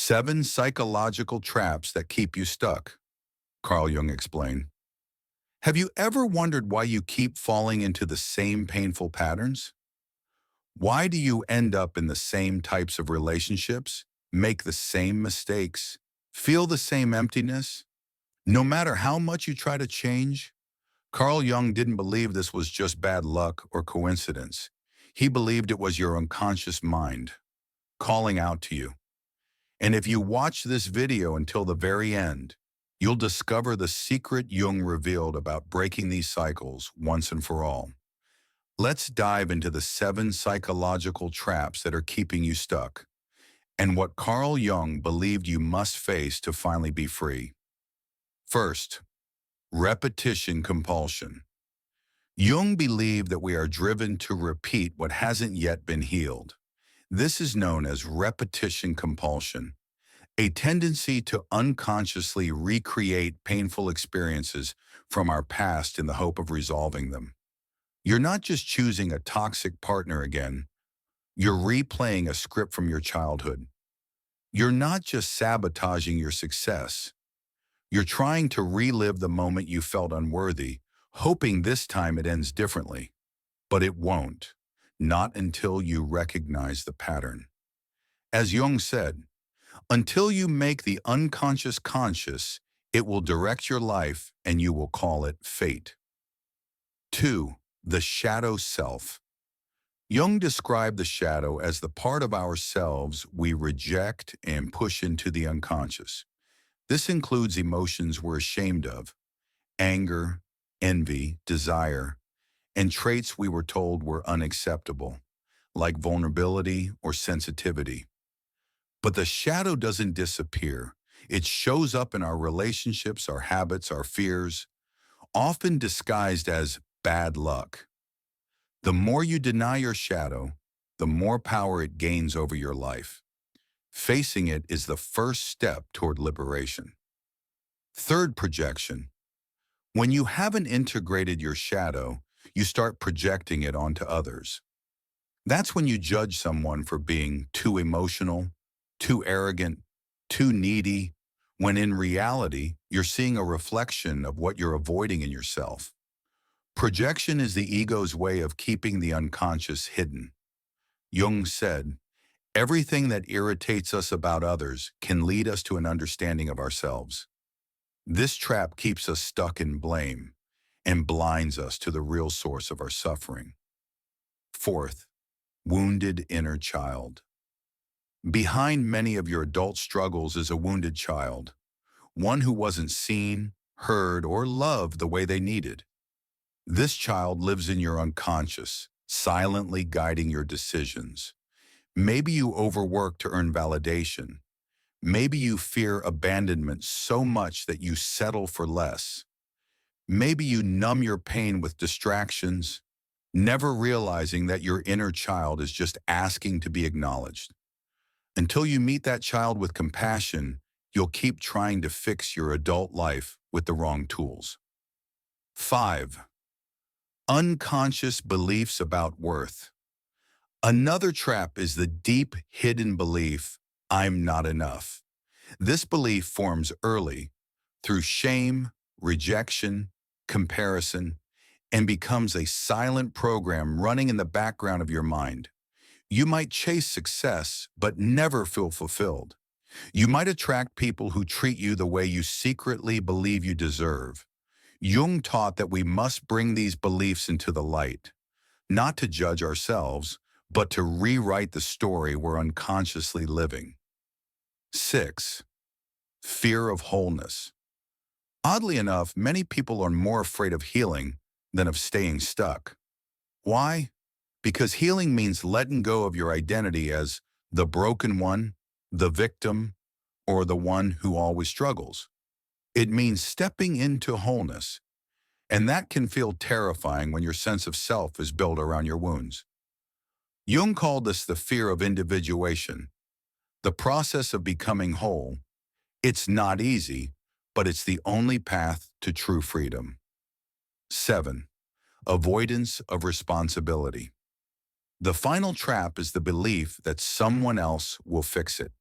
7 psychological traps that keep you stuck, Carl Jung explained. Have you ever wondered why you keep falling into the same painful patterns? Why do you end up in the same types of relationships, make the same mistakes, feel the same emptiness? No matter how much you try to change, Carl Jung didn't believe this was just bad luck or coincidence. He believed it was your unconscious mind calling out to you. And if you watch this video until the very end, you'll discover the secret Jung revealed about breaking these cycles once and for all. Let's dive into the 7 psychological traps that are keeping you stuck, and what Carl Jung believed you must face to finally be free. First, repetition compulsion. Jung believed that we are driven to repeat what hasn't yet been healed. This is known as repetition compulsion, a tendency to unconsciously recreate painful experiences from our past in the hope of resolving them. You're not just choosing a toxic partner again, you're replaying a script from your childhood. You're not just sabotaging your success, you're trying to relive the moment you felt unworthy, hoping this time it ends differently. But it won't, not until you recognize the pattern. As Jung said, until you make the unconscious conscious, it will direct your life and you will call it fate. 2. The shadow self. Jung described the shadow as the part of ourselves we reject and push into the unconscious. This includes emotions we're ashamed of, anger, envy, desire, and traits we were told were unacceptable, like vulnerability or sensitivity. But the shadow doesn't disappear. It shows up in our relationships, our habits, our fears, often disguised as bad luck. The more you deny your shadow, the more power it gains over your life. Facing it is the first step toward liberation. Third, projection. When you haven't integrated your shadow, you start projecting it onto others. That's when you judge someone for being too emotional, too arrogant, too needy, when in reality, you're seeing a reflection of what you're avoiding in yourself. Projection is the ego's way of keeping the unconscious hidden. Jung said, everything that irritates us about others can lead us to an understanding of ourselves. This trap keeps us stuck in blame and blinds us to the real source of our suffering. Fourth, wounded inner child. Behind many of your adult struggles is a wounded child, one who wasn't seen, heard, or loved the way they needed. This child lives in your unconscious, silently guiding your decisions. Maybe you overwork to earn validation. Maybe you fear abandonment so much that you settle for less. Maybe you numb your pain with distractions, never realizing that your inner child is just asking to be acknowledged. Until you meet that child with compassion, you'll keep trying to fix your adult life with the wrong tools. 5. Unconscious beliefs about worth. Another trap is the deep, hidden belief, I'm not enough. This belief forms early, through shame, rejection, comparison, and becomes a silent program running in the background of your mind. You might chase success, but never feel fulfilled. You might attract people who treat you the way you secretly believe you deserve. Jung taught that we must bring these beliefs into the light, not to judge ourselves, but to rewrite the story we're unconsciously living. 6. Fear of wholeness. Oddly enough, many people are more afraid of healing than of staying stuck. Why? Because healing means letting go of your identity as the broken one, the victim, or the one who always struggles. It means stepping into wholeness, and that can feel terrifying when your sense of self is built around your wounds. Jung called this the fear of individuation, the process of becoming whole. It's not easy, but it's the only path to true freedom. 7. Avoidance of responsibility. The final trap is the belief that someone else will fix it.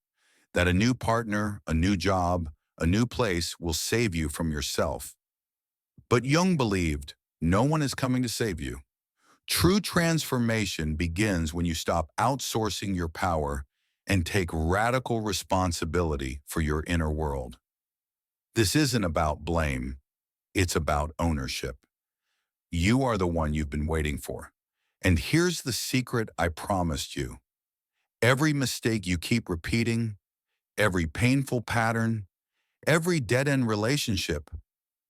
that a new partner, a new job, a new place will save you from yourself. But Jung believed no one is coming to save you. True transformation begins when you stop outsourcing your power and take radical responsibility for your inner world. This isn't about blame, it's about ownership. You are the one you've been waiting for. And here's the secret I promised you. Every mistake you keep repeating, every painful pattern, every dead-end relationship,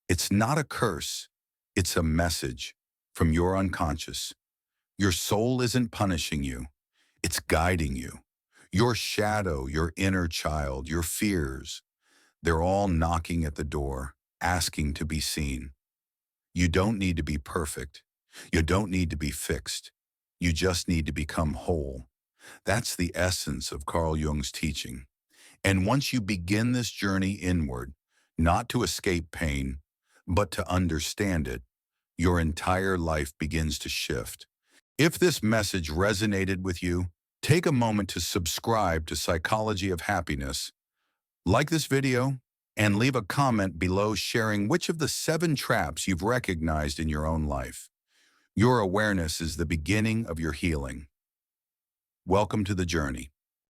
it's not a curse, it's a message from your unconscious. Your soul isn't punishing you, it's guiding you. Your shadow, your inner child, your fears, they're all knocking at the door, asking to be seen. You don't need to be perfect. You don't need to be fixed. You just need to become whole. That's the essence of Carl Jung's teaching. And once you begin this journey inward, not to escape pain, but to understand it, your entire life begins to shift. If this message resonated with you, take a moment to subscribe to Psychology of Happiness, like this video, and leave a comment below sharing which of the 7 traps you've recognized in your own life. Your awareness is the beginning of your healing. Welcome to the journey.